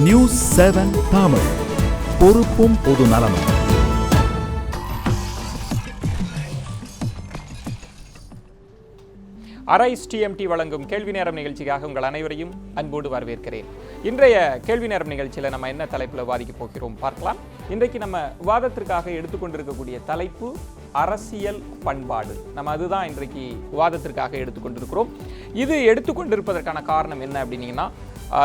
News 7 Tamil, பொறுப்பும் பொது நலமும். அரைஸ் டிஎம்டி வழங்கும் கேள்வி நேரம் நிகழ்ச்சிக்காக உங்கள் அனைவரையும் அன்போடு வரவேற்கிறேன். இன்றைய கேள்வி நேரம் நிகழ்ச்சியில் நம்ம என்ன தலைப்பில் விவாதிக்க போகிறோம் பார்க்கலாம். இன்றைக்கு நம்ம விவாதத்திற்காக எடுத்துக்கொண்டிருக்கக்கூடிய தலைப்பு அரசியல் பண்பாடு. நம்ம அதுதான் இன்றைக்கு விவாதத்திற்காக எடுத்துக்கொண்டிருக்கிறோம். இது எடுத்துக்கொண்டிருப்பதற்கான காரணம் என்ன அப்படின்னீங்கன்னா,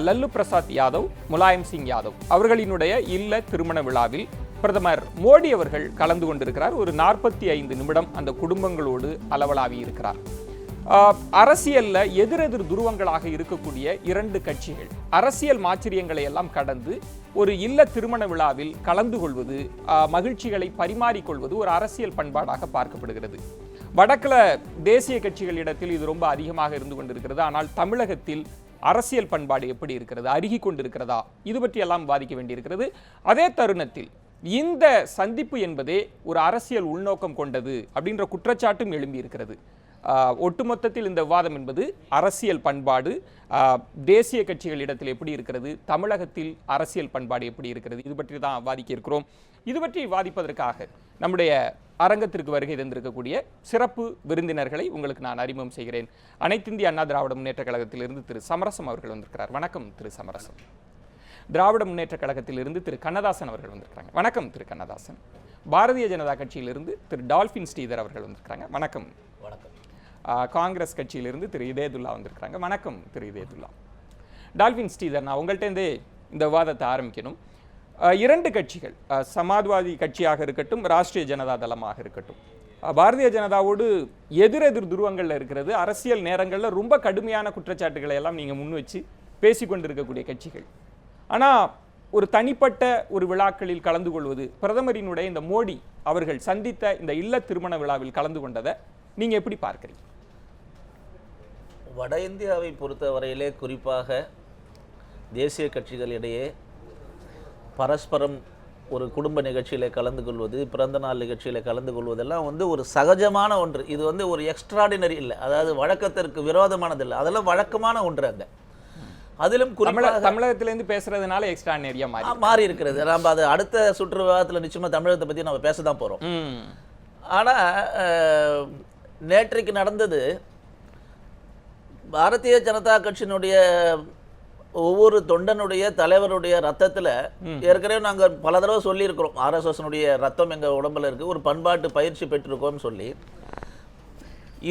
லல்லு பிரசாத் யாதவ், முலாயம் சிங் யாதவ் அவர்களினுடைய இல்ல திருமண விழாவில் பிரதமர் மோடி அவர்கள் கலந்து கொண்டிருக்கிறார். ஒரு 45 நிமிடம் அந்த குடும்பங்களோடு அளவலாவி இருக்கிறார். அரசியல்ல எதிரெதிர் துருவங்களாக இருக்கக்கூடிய இரண்டு கட்சிகள் அரசியல் மாச்சரியங்களை எல்லாம் கடந்து ஒரு இல்ல திருமண விழாவில் கலந்து கொள்வது, மகிழ்ச்சிகளை பரிமாறிக்கொள்வது ஒரு அரசியல் பண்பாடாக பார்க்கப்படுகிறது. வடக்குல தேசிய கட்சிகளிடத்தில் இது ரொம்ப அதிகமாக இருந்து கொண்டிருக்கிறது. ஆனால் தமிழகத்தில் அரசியல் பண்பாடு எப்படி இருக்கிறது, அருகி கொண்டிருக்கிறதா, இது பற்றி எல்லாம் விவாதிக்க வேண்டியிருக்கிறது. அதே தருணத்தில் இந்த சந்திப்பு என்பதே ஒரு அரசியல் உள்நோக்கம் கொண்டது அப்படின்ற குற்றச்சாட்டும் எழும்பி இருக்கிறது. ஒட்டுமொத்தத்தில் இந்த விவாதம் என்பது அரசியல் பண்பாடு தேசிய கட்சிகளிடத்தில் எப்படி இருக்கிறது, தமிழகத்தில் அரசியல் பண்பாடு எப்படி இருக்கிறது, இது பற்றி தான் விவாதிக்க இருக்கிறோம். இது பற்றி விவாதிப்பதற்காக நம்முடைய அரங்கத்திற்கு வருகை தந்திருக்கக்கூடிய சிறப்பு விருந்தினர்களை உங்களுக்கு நான் அறிமுகம் செய்கிறேன். அனைத்திந்திய அண்ணா திராவிட முன்னேற்ற கழகத்திலிருந்து திரு சமரசம் அவர்கள் வந்திருக்கிறார். வணக்கம் திரு சமரசம். திராவிட முன்னேற்ற கழகத்திலிருந்து திரு கண்ணதாசன் அவர்கள் வந்திருக்கிறாங்க. வணக்கம் திரு கண்ணதாசன். பாரதிய ஜனதா கட்சியிலிருந்து திரு டால்பின் ஸ்ரீதர் அவர்கள் வந்திருக்கிறாங்க. வணக்கம். வணக்கம். காங்கிரஸ் கட்சியிலிருந்து திரு இதயதுல்லா வந்திருக்கிறாங்க. வணக்கம் திரு இதயதுல்லா. டால்பின் ஸ்ரீதர், நான் உங்கள்கிட்டேருந்தே இந்த விவாதத்தை ஆரம்பிக்கணும். இரண்டு கட்சிகள், சமாஜ்வாதி கட்சியாக இருக்கட்டும், ராஷ்டிரிய ஜனதா தளமாக இருக்கட்டும், பாரதிய ஜனதாவோடு எதிரெதிர் துருவங்களில் இருக்கிறது. அரசியல் நேரங்களில் ரொம்ப கடுமையான குற்றச்சாட்டுகளை எல்லாம் நீங்கள் முன் வச்சு பேசிக்கொண்டிருக்கக்கூடிய கட்சிகள். ஆனால் ஒரு தனிப்பட்ட ஒரு விழாக்களில் கலந்து கொள்வது, பிரதமரினுடைய இந்த மோடி அவர்கள் சந்தித்த இந்த இல்ல திருமண விழாவில் கலந்து கொண்டதை நீங்கள் எப்படி பார்க்குறீங்க? வட இந்தியாவை பொறுத்தவரையிலே குறிப்பாக தேசிய கட்சிகளிடையே பரஸ்பரம் ஒரு குடும்ப நிகழ்ச்சியில் கலந்து கொள்வது, பிறந்த நாள் நிகழ்ச்சியில் கலந்து கொள்வதெல்லாம் ஒரு சகஜமான ஒன்று. இது ஒரு எக்ஸ்ட்ராடினரி இல்லை, அதாவது வழக்கத்திற்கு விரோதமானது இல்லை, அதெல்லாம் வழக்கமான ஒன்று. அங்கே அதிலும் தமிழகத்திலேருந்து பேசுறதுனால எக்ஸ்ட்ராடினரியா மாறி இருக்கிறது. நம்ம அது அடுத்த சுற்று விவாதத்தில் நிச்சயமாக தமிழகத்தை பற்றி நம்ம பேச தான் போகிறோம். ஆனால் நேற்றைக்கு நடந்தது பாரதிய ஜனதா கட்சியினுடைய ஒவ்வொரு தொண்டனுடைய தலைவருடைய ரத்தத்தில், ஏற்கனவே நாங்கள் பல தடவை சொல்லியிருக்கிறோம், ஆர்எஸ்எஸ்னுடைய ரத்தம் எங்கள் உடம்புல இருக்குது, ஒரு பண்பாட்டு பயிற்சி பெற்றிருக்கோம்னு சொல்லி.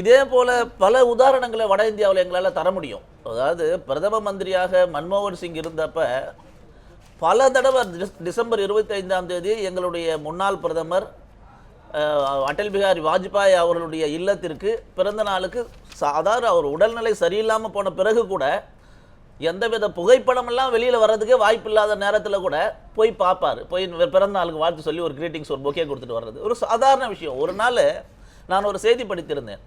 இதே போல் பல உதாரணங்களை வட இந்தியாவில் எங்களால் தர முடியும். அதாவது பிரதம மந்திரியாக மன்மோகன் சிங் இருந்தப்ப பல தடவை டிசம்பர் 25ஆம் தேதி எங்களுடைய முன்னாள் பிரதமர் அடல் பிஹாரி வாஜ்பாய் அவர்களுடைய இல்லத்திற்கு பிறந்த நாளுக்கு, அதாவது அவர் உடல்நிலை சரியில்லாமல் போன பிறகு கூட எந்தவித புகைப்படமெல்லாம் வெளியில் வர்றதுக்கே வாய்ப்பு இல்லாத நேரத்தில் கூட போய் பார்ப்பார். போய் பிறந்த நாளுக்கு வாழ்த்து சொல்லி ஒரு கிரீட்டிங்ஸ், ஒரு பொக்கே கொடுத்துட்டு வர்றது ஒரு சாதாரண விஷயம். ஒரு நாள் நான் ஒரு செய்தி படித்திருந்தேன்.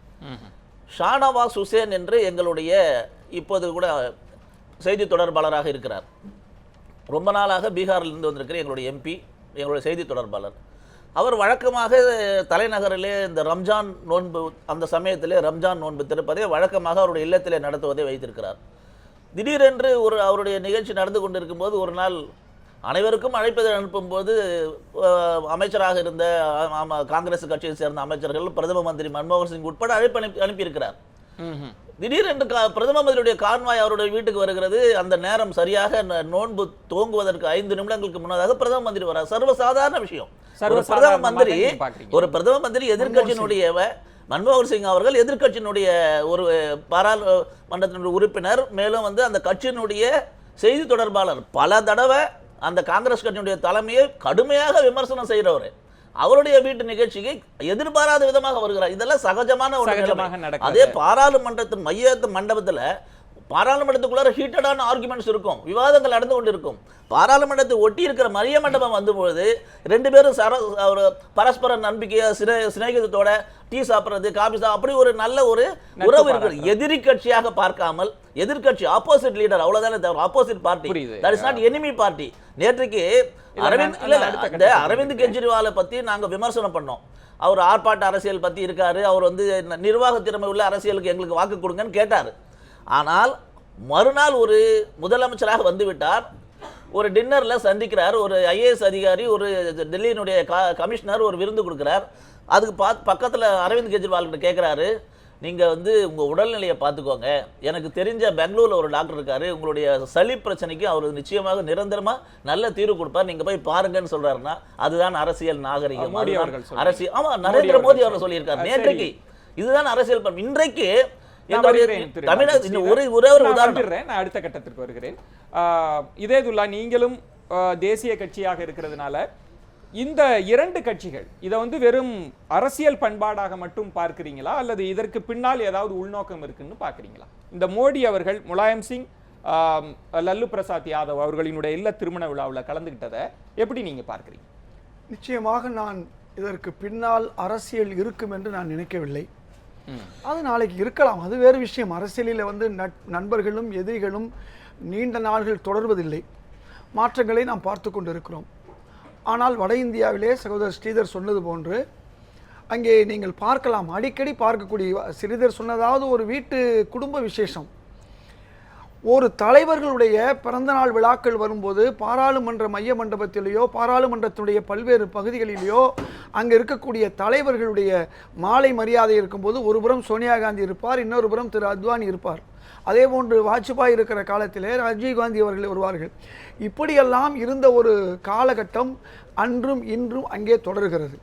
ஷானவாஸ் ஹுசேன் என்று எங்களுடைய இப்போது கூட செய்தி தொடர்பாளராக இருக்கிறார். ரொம்ப நாளாக பீகாரிலிருந்து வந்திருக்கிற எங்களுடைய எம்பி, எங்களுடைய செய்தி தொடர்பாளர். அவர் வழக்கமாக தலைநகரிலே இந்த ரம்ஜான் நோன்பு, அந்த சமயத்திலே ரம்ஜான் நோன்பு திறப்பதை வழக்கமாக அவருடைய இல்லத்திலே நடத்துவதை வைத்திருக்கிறார். திடீரென்று அவருடைய நிகழ்ச்சி நடந்து கொண்டிருக்கும்போது ஒரு நாள் அனைவருக்கும் அழைப்பதை அனுப்பும்போது அமைச்சராக இருந்த காங்கிரஸ் கட்சியை சேர்ந்த அமைச்சர்கள், பிரதம மந்திரி மன்மோகன் சிங் உட்பட அழைப்பு அனுப்பியிருக்கிறார். திடீரென்று பிரதம மந்திரியுடைய கான்வாய் அவருடைய வீட்டுக்கு வருகிறது. அந்த நேரம் சரியாக நோன்பு துவங்குவதற்கு 5 நிமிடங்களுக்கு முன்னதாக பிரதம மந்திரி வரார். சர்வசாதாரண விஷயம். ஒரு பிரதம மந்திரி எதிர்கட்சியினுடைய மன்மோகன் சிங் அவர்கள் எதிர்கட்சியினுடைய ஒரு பாராளுமன்றத்தினுடைய உறுப்பினர், மேலும் அந்த கட்சியினுடைய செய்தி தொடர்பாளர். பல தடவை அந்த காங்கிரஸ் கட்சியினுடைய தலைமையை கடுமையாக விமர்சனம் செய்கிறவர் அவருடைய வீட்டு நிகழ்ச்சிக்கு எதிர்பாராத விதமாக வருகிறார். இதெல்லாம் சகஜமான ஒரு. அதே பாராளுமன்றத்தின் மைய மண்டபத்தில், பாராளுமன்றத்துக்குள்ளார ஹீட்டடான ஆர்குமெண்ட்ஸ் இருக்கும், விவாதங்கள் நடந்து கொண்டிருக்கும். பாராளுமன்றத்தை ஒட்டி இருக்கிற மரிய மண்டபம் வந்தபொழுது 2 பேரும் பரஸ்பர நம்பிக்கையா சிநேகிதத்தோட டீ சாப்பிட்றது, காபி அப்படி ஒரு நல்ல ஒரு உறவு இருக்கிறது. எதிரி கட்சியாக பார்க்காமல், எதிர்கட்சி ஆப்போசிட் லீடர், அவ்வளவுதானே தவிர opposite party, that is not enemy party. நேற்றைக்கு அரவிந்த் கெஜ்ரிவாலை பத்தி நாங்க விமர்சனம் பண்ணோம். அவர் ஆர்ப்பாட்ட அரசியல் பத்தி இருக்காரு, அவர் நிர்வாக திறமை உள்ள அரசியலுக்கு எங்களுக்கு வாக்கு கொடுங்கன்னு கேட்டார். ஆனால் மறுநாள் ஒரு முதலமைச்சராக வந்துவிட்டார். ஒரு டின்னர்ல சந்திக்கிறார், ஒரு ஐஏஎஸ் அதிகாரி, ஒரு டெல்லியினுடைய கமிஷனர் ஒரு விருந்து கொடுக்குறார். அதுக்கு பக்கத்துல அரவிந்த் கெஜ்ரிவால் கிட்ட கேட்குறாரு, நீங்க வந்து உங்க உடல்நிலையை பார்த்துக்கோங்க, எனக்கு தெரிஞ்ச பெங்களூர்ல ஒரு டாக்டர் இருக்காரு, உங்களுடைய சளி பிரச்சனைக்கு அவர் நிச்சயமாக நிரந்தரமா நல்ல தீர்வு கொடுப்பார், நீங்க போய் பாருங்கன்னு சொல்றாருன்னா அதுதான் அரசியல் நாகரிகம். அரசியல் ஆமா, நரேந்திர மோடி அவர் சொல்லியிருக்காரு நேற்றைக்கு. இதுதான் அரசியல். இன்றைக்கு ஒரே ஒரு உதாரணம், நான் அடுத்த கட்டத்திற்கு வருகிறேன். இதேதுல்லா, நீங்களும் தேசிய கட்சியாக இருக்கிறதுனால இந்த இரண்டு கட்சிகள் இதை வந்து வெறும் அரசியல் பண்பாடாக மட்டும் பார்க்கிறீங்களா, அல்லது இதற்கு பின்னால் ஏதாவது உள்நோக்கம் இருக்குன்னு பார்க்குறீங்களா? இந்த மோடி அவர்கள் முலாயம் சிங், லல்லு பிரசாத் யாதவ் அவர்களினுடைய இல்ல திருமண விழாவில் கலந்துகிட்டதை எப்படி நீங்க பார்க்குறீங்க? நிச்சயமாக நான் இதற்கு பின்னால் அரசியல் இருக்கும் என்று நான் நினைக்கவில்லை. அது நாளைக்கு இருக்கலாம், அது வேறு விஷயம். அரசியலில் வந்து நண்பர்களும் எதிரிகளும் நீண்ட நாள்கள் தொடர்வதில்லை, மாற்றங்களை நாம் பார்த்து கொண்டு இருக்கிறோம். ஆனால் வட இந்தியாவிலே சகோதரர் ஸ்ரீதர் சொன்னது போன்று அங்கே நீங்கள் பார்க்கலாம், அடிக்கடி பார்க்கக்கூடிய, ஸ்ரீதர் சொன்னதாவது ஒரு வீட்டு குடும்ப விசேஷம், ஒரு தலைவர்களுடைய பிறந்தநாள் விழாக்கள் வரும்போது பாராளுமன்ற மைய மண்டபத்திலேயோ பாராளுமன்றத்தினுடைய பல்வேறு பகுதிகளிலேயோ அங்கே இருக்கக்கூடிய தலைவர்களுடைய மாலை மரியாதை இருக்கும்போது ஒரு புறம் சோனியா காந்தி இருப்பார், இன்னொரு புறம் திரு அத்வானி இருப்பார். அதே போன்று வாஜ்பாய் இருக்கிற காலத்திலே ராஜீவ்காந்தி அவர்கள் வருவார்கள். இப்படியெல்லாம் இருந்த ஒரு காலகட்டம் அன்றும் இன்றும் அங்கே தொடர்கிறது.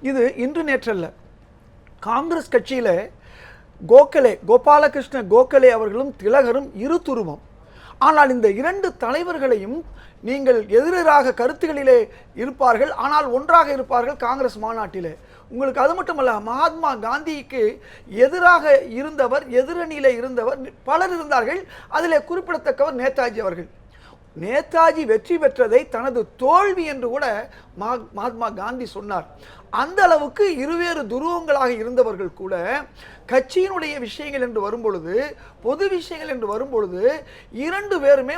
இது இன்று நேற்றல்ல. காங்கிரஸ் கட்சியில் கோபாலகிருஷ்ண கோகலே அவர்களும் திலகரும் இரு துருவம். ஆனால் இந்த இரண்டு தலைவர்களையும் நீங்கள் எதிராக கருத்துகளிலே இருப்பார்கள், ஆனால் ஒன்றாக இருப்பார்கள் காங்கிரஸ் மாநாட்டிலே. உங்களுக்கு அது மட்டுமல்ல, மகாத்மா காந்திக்கு எதிராக இருந்தவர், எதிரணியிலே இருந்தவர் பலர் இருந்தார்கள். அதிலே குறிப்பிடத்தக்கவர் நேதாஜி அவர்கள். நேதாஜி வெற்றி பெற்றதை தனது தோல்வி என்று கூட மகாத்மா காந்தி சொன்னார். அந்த அளவுக்கு இருவேறு துருவங்களாக இருந்தவர்கள் கூட கட்சியினுடைய விஷயங்கள் என்று வரும்பொழுது, பொது விஷயங்கள் என்று வரும்பொழுது இரண்டு பேருமே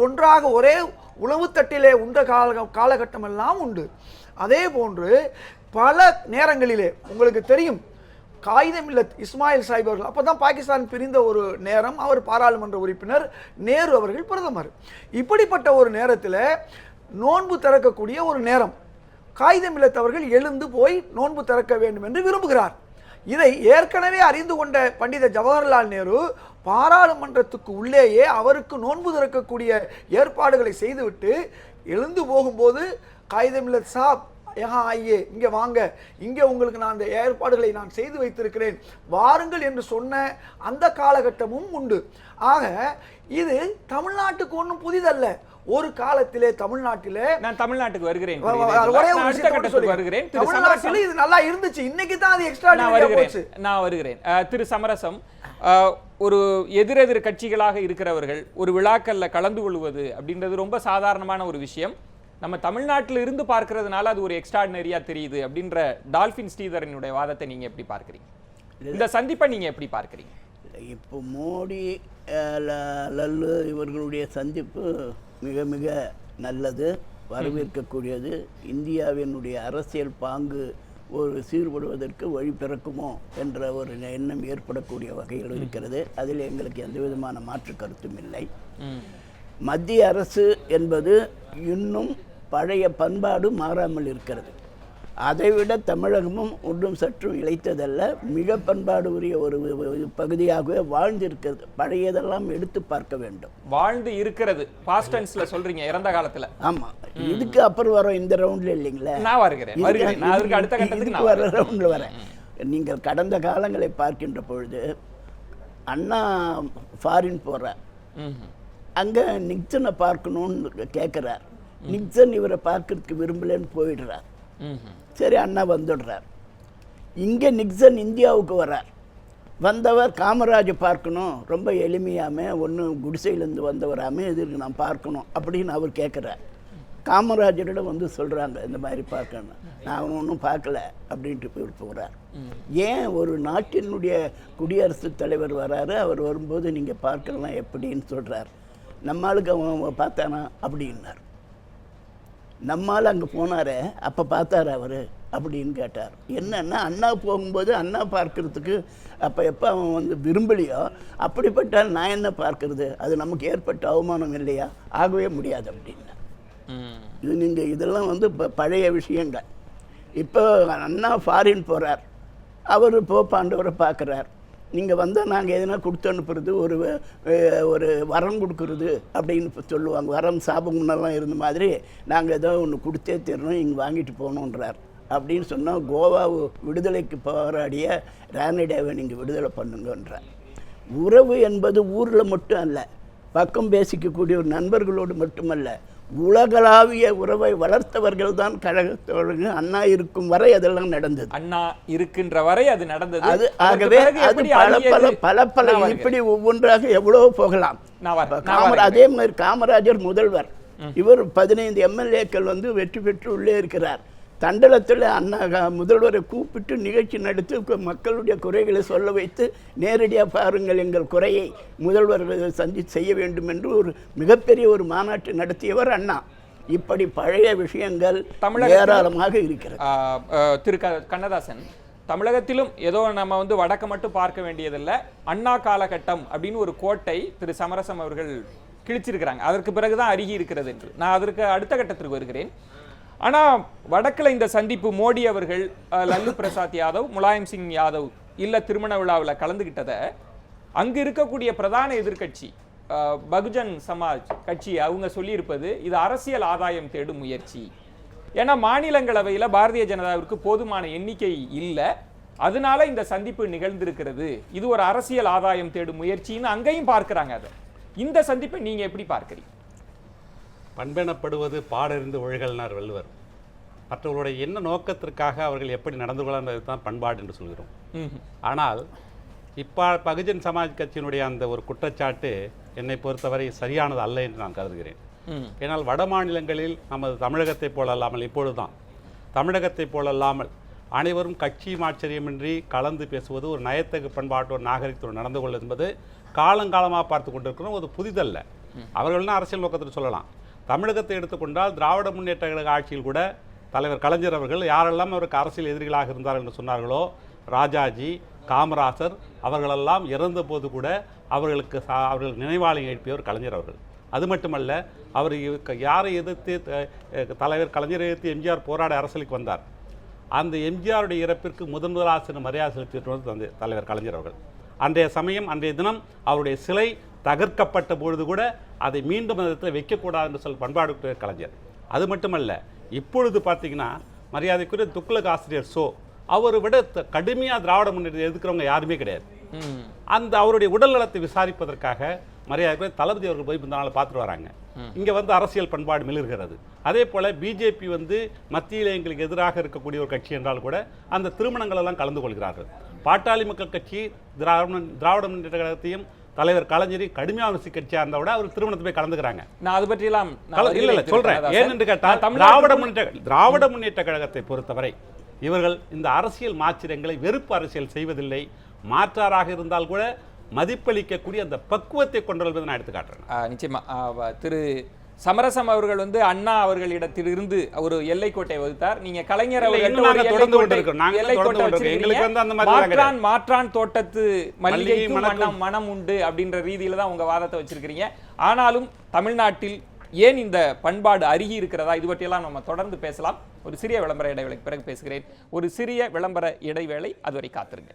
ஒன்றாக ஒரே உணவுத்தட்டிலே உண்ட காலகட்டம் எல்லாம் உண்டு. அதே போன்று பல நேரங்களிலே உங்களுக்கு தெரியும், காயிதே-மில்லத் இஸ்மாயில் சாஹிப் அவர்கள் அப்போதான் பாகிஸ்தான் பிரிந்த ஒரு நேரம், அவர் பாராளுமன்ற உறுப்பினர், நேரு அவர்கள் பிரதமர். இப்படிப்பட்ட ஒரு நேரத்தில் நோன்பு திறக்கக்கூடிய ஒரு நேரம், காயிதே-மில்லத் அவர்கள் எழுந்து போய் நோன்பு திறக்க வேண்டும் என்று விரும்புகிறார். இதை ஏற்கனவே அறிந்து கொண்ட பண்டித ஜவஹர்லால் நேரு பாராளுமன்றத்துக்கு உள்ளேயே அவருக்கு நோன்பு திறக்கக்கூடிய ஏற்பாடுகளை செய்துவிட்டு எழுந்து போகும்போது, காயிதே-மில்லத் சாப் ஆகியே இங்கே வாங்க, இங்கே உங்களுக்கு நான் அந்த ஏற்பாடுகளை நான் செய்து வைத்திருக்கிறேன், வாருங்கள் என்று சொன்ன அந்த காலகட்டமும் உண்டு. ஆக இது தமிழ்நாட்டுக்கு ஒன்றும் புதிதல்ல. ஒரு காலத்திலே தமிழ்நாட்டிலே, நான் தமிழ்நாட்டுக்கு வருகிறேன், தமிழ்நாட்டிலே இது நல்லா இருந்துச்சு, இன்னைக்கு தான் அது எக்ஸ்ட்ராடினரியா போச்சு. நான் வருகிறேன். திரு சமரசம், ஒரு எதிரெதிர் கட்சிகளாக இருக்கிறவர்கள் ஒரு விழாக்கள்ல கலந்து கொள்வது அப்படின்றது ரொம்ப சாதாரணமான ஒரு விஷயம். நம்ம தமிழ்நாட்டில் இருந்து பார்க்கறதுனால அது ஒரு எக்ஸ்ட்ராடினரியா தெரியுது அப்படின்ற டால்பின் ஸ்ரீதரனுடைய வாதத்தை நீங்க எப்படி பார்க்குறீங்க? இந்த சந்திப்பை நீங்க எப்படி பார்க்குறீங்க? இப்போ மோடி லல்லு இவர்களுடைய சந்திப்பு மிக மிக நல்லது, வரவேற்கக்கூடியது. இந்தியாவினுடைய அரசியல் பாங்கு ஒரு சீர்படுவதற்கு வழி பிறக்குமோ என்ற ஒரு எண்ணம் ஏற்படக்கூடிய வகையில் இருக்கிறது. அதில் எங்களுக்கு எந்த விதமான மாற்று கருத்தும் இல்லை. மத்திய அரசு என்பது இன்னும் பழைய பண்பாடு மாறாமல் இருக்கிறது. அதைவிட தமிழகமும் ஒன்றும் சற்றும் இழைத்ததல்ல, மிக பண்பாடு உரிய ஒரு பகுதியாகவே வாழ்ந்திருக்கிறது. பழையதெல்லாம் எடுத்து பார்க்க வேண்டும். வாழ்ந்து இருக்கிறது பாஸ்ட் டென்ஸ்ல சொல்றீங்க, இறந்த காலத்துல. ஆமா, இதுக்கு அப்புறம் வரோம் இந்த ரவுண்ட்ல இல்லைங்களா? நான் வருகிறேன், அடுத்த கட்டத்துக்கு வர ரவுண்ட்ல வரேன். நீங்கள் கடந்த காலங்களை பார்க்கின்ற பொழுது அண்ணா ஃபாரின் போறார், அங்க நிக்சனை பார்க்கணும்னு கேட்கிறார். நிக்சன் இவரை பார்க்கறதுக்கு விரும்பலன்னு போயிடுறார். சரி, அண்ணா வந்துடுறார். இங்கே நிக்சன் இந்தியாவுக்கு வர்றார். வந்தவர் காமராஜை பார்க்கணும், ரொம்ப எளிமையாமே, ஒன்றும் குடிசையிலேருந்து வந்தவராமே, இதுக்கு நான் பார்க்கணும் அப்படின்னு அவர் கேட்குறார். காமராஜரிடம் வந்து சொல்கிறாங்க, இந்த மாதிரி பார்க்கணும். நான் ஒன்றும் பார்க்கல அப்படின்ட்டு போகிறார். ஏன் ஒரு நாட்டினுடைய குடியரசுத் தலைவர் வராரு, அவர் வரும்போது நீங்கள் பார்க்கலாம் எப்படின்னு சொல்கிறார். நம்மளுக்கு அவன் பார்த்தானா அப்படின்னார். நம்மால் அங்கே போனார், அப்போ பார்த்தார் அவர் அப்படின்னு கேட்டார். என்னன்னா அண்ணா போகும்போது அண்ணா பார்க்கறதுக்கு அப்போ எப்போ அவன் வந்து விரும்பலையோ அப்படிப்பட்டால் நான் என்ன பார்க்கறது, அது நமக்கு ஏற்பட்ட அவமானம் இல்லையா, ஆகவே முடியாது அப்படின்னு. இது நீங்கள் இதெல்லாம் வந்து இப்போ பழைய விஷயங்கள். இப்போ அண்ணா ஃபாரின் போகிறார், அவர் போப்பாண்டவரை பார்க்குறார். நீங்கள் வந்தால் நாங்கள் எதுனா கொடுத்து அனுப்புறது, ஒரு வரம் கொடுக்குறது அப்படின்னு சொல்லுவாங்க. வரம் சாபம் முன்னெல்லாம் இருந்த மாதிரி நாங்கள் ஏதோ ஒன்று கொடுத்தே தரணும், இங்கே வாங்கிட்டு போகணுன்றார். அப்படின்னு சொன்னால் கோவா விடுதலைக்கு போராடிய ராணிடேவை நீங்கள் விடுதலை பண்ணுங்கன்றார். உறவு என்பது ஊரில் மட்டும் அல்ல, பக்கம் பேசிக்கக்கூடிய ஒரு நண்பர்களோடு மட்டுமல்ல, உலகளாவிய உறவை வளர்த்தவர்கள் தான் கழகத்தோடு. அண்ணா இருக்கும் வரை அதெல்லாம் நடந்தது. அண்ணா இருக்கின்ற வரை அது நடந்தது. அது ஆகவே அது பல இப்படி ஒவ்வொன்றாக எவ்வளோ போகலாம். அதே மாதிரி காமராஜர் முதல்வர், இவர் 15 எம்எல்ஏக்கள் வந்து வெற்றி பெற்று உள்ளே இருக்கிறார். தண்டலத்தில் அண்ணா முதல்வரை கூப்பிட்டு நிகழ்ச்சி நடத்தி மக்களுடைய குறைகளை சொல்ல வைத்து, நேரடியாக பாருங்கள் எங்கள் குறையை முதல்வர் செய்ய வேண்டும் என்று ஒரு மிகப்பெரிய ஒரு மாநாட்டு நடத்தியவர் அண்ணா. இப்படி பழைய விஷயங்கள் ஏராளமாக இருக்கிறது. திரு கண்ணதாசன், தமிழகத்திலும் ஏதோ நம்ம வந்து வடக்க மட்டும் பார்க்க வேண்டியதில்லை, அண்ணா காலகட்டம் அப்படின்னு ஒரு கோட்டை திரு சமரசம் அவர்கள் கிழிச்சிருக்கிறாங்க. அதற்கு பிறகுதான் அருகி இருக்கிறது என்று நான் அதற்கு அடுத்த கட்டத்திற்கு வருகிறேன். ஆனால் வடக்கில் இந்த சந்திப்பு மோடி அவர்கள் லல்லு பிரசாத் யாதவ், முலாயம் சிங் யாதவ் இல்ல திருமண விழாவில் கலந்துகிட்டதை அங்கு இருக்கக்கூடிய பிரதான எதிர்கட்சி பகுஜன் சமாஜ் கட்சி அவங்க சொல்லியிருப்பது இது அரசியல் ஆதாயம் தேடும் முயற்சி. ஏன்னா மாநிலங்களவையில் பாரதிய ஜனதாவிற்கு போதுமான எண்ணிக்கை இல்லை, அதனால இந்த சந்திப்பு நிகழ்ந்திருக்கிறது, இது ஒரு அரசியல் ஆதாயம் தேடும் முயற்சின்னு அங்கேயும் பார்க்கிறாங்க. அதை இந்த சந்திப்பை நீங்க எப்படி பார்க்கிறீங்க? பண்பெனப்படுவது பாடறிந்து ஒழுகல்னார் வள்ளுவர். மற்றவர்களுடைய என்ன நோக்கத்திற்காக அவர்கள் எப்படி நடந்து கொள்ளது தான் பண்பாடு என்று சொல்கிறோம். ஆனால் இப்போ பகுஜன் சமாஜ் கட்சியினுடைய அந்த ஒரு குற்றச்சாட்டு என்னை பொறுத்தவரை சரியானது அல்ல என்று நான் கருதுகிறேன். ஏன்னால் வட மாநிலங்களில் நமது தமிழகத்தை போல அல்லாமல், இப்பொழுதுதான் தமிழகத்தை போல அல்லாமல் அனைவரும் கட்சியும் ஆச்சரியமின்றி கலந்து பேசுவது, ஒரு நயத்தகு பண்பாட்டோடு நாகரிகத்தோடு நடந்து கொள்வது என்பது காலங்காலமாக பார்த்து கொண்டிருக்கிறோம். ஒரு புதிதல்ல. அவர்கள்னா அரசியல் நோக்கத்தில் சொல்லலாம். தமிழகத்தை எடுத்துக்கொண்டால் திராவிட முன்னேற்ற கழக ஆட்சியில் கூட தலைவர் கலைஞர் அவர்கள் யாரெல்லாம் அவருக்கு அரசியல் எதிரிகளாக இருந்தார்கள் என்று சொன்னார்களோ, ராஜாஜி, காமராசர் அவர்களெல்லாம் இறந்த போது கூட அவர்கள் நினைவாலயம் எழுப்பியவர் கலைஞர் அவர்கள். அது மட்டுமல்ல, அவர் யாரை எதிர்த்து தலைவர் கலைஞரை எதிர்த்து எம்ஜிஆர் போராட அரசியலுக்கு வந்தார். அந்த எம்ஜிஆருடைய இறப்பிற்கு முதலாசிரியர் மரியாதை செலுத்திட்டு தலைவர் கலைஞர் அவர்கள். அன்றைய சமயம், அன்றைய தினம் அவருடைய சிலை தகர்க்கப்பட்ட பொழுது கூட அதை மீண்டும் அந்த வைக்கக்கூடாது என்று சொல்ல பண்பாடு கலைஞர். அது மட்டுமல்ல, இப்பொழுது பார்த்தீங்கன்னா மரியாதைக்குரிய துக்ளக் ஆசிரியர் அவரை விட கடுமையாக திராவிட முன்னேற்றத்தை எதிர்க்கிறவங்க யாருமே கிடையாது. அந்த அவருடைய உடல் நலத்தை விசாரிப்பதற்காக மரியாதைக்குரிய தளபதி அவர்கள் போய் இந்த நாள் பார்த்துட்டு வராங்க. இங்கே வந்து அரசியல் பண்பாடு மிளர்கிறது. அதே போல் பிஜேபி வந்து மத்தியில் எங்களுக்கு எதிராக இருக்கக்கூடிய ஒரு கட்சி என்றால் கூட அந்த திருமணங்கள் எல்லாம் கலந்து கொள்கிறார்கள். பாட்டாளி மக்கள் கட்சி திராவிட முன்னேற்ற கழகத்தையும் தலைவர் கலைஞரி கடுமையான கட்சியா இருந்தா கூட அவர் திருமணத்தை போய் கலந்துக்கிறாங்க. நான் அது பற்றி எல்லாம் இல்ல சொல்றேன். ஏனென்று கேட்டால் திராவிட முன்னேற்ற கழகத்தை பொறுத்தவரை இவர்கள் இந்த அரசியல் மாற்றங்களை வெறுப்பு அரசியல் செய்வதில்லை. மாற்றாராக இருந்தால் கூட மதிப்பளிக்கக்கூடிய அந்த பக்குவத்தை கொண்டு நான் எடுத்து காட்டுறேன். நிச்சயமா திரு சமரசம் அவர்கள் வந்து அண்ணா அவர்களிடத்திலிருந்து ஒரு எல்லைக்கோட்டை வகுத்தார். நீங்க கலைஞர் மாற்றான் தோட்டத்து மல்லிகைக்கு மனம் உண்டு அப்படின்ற ரீதியில தான் உங்க வாதத்தை வச்சிருக்கிறீங்க. ஆனாலும் தமிழ்நாட்டில் ஏன் இந்த பண்பாடு அருகி இருக்கிறதா, இது பற்றியெல்லாம் நம்ம தொடர்ந்து பேசலாம். ஒரு சிறிய விளம்பர இடைவேளைக்கு பிறகு பேசுகிறேன். ஒரு சிறிய விளம்பர இடைவேளை, அதுவரை காத்திருங்க.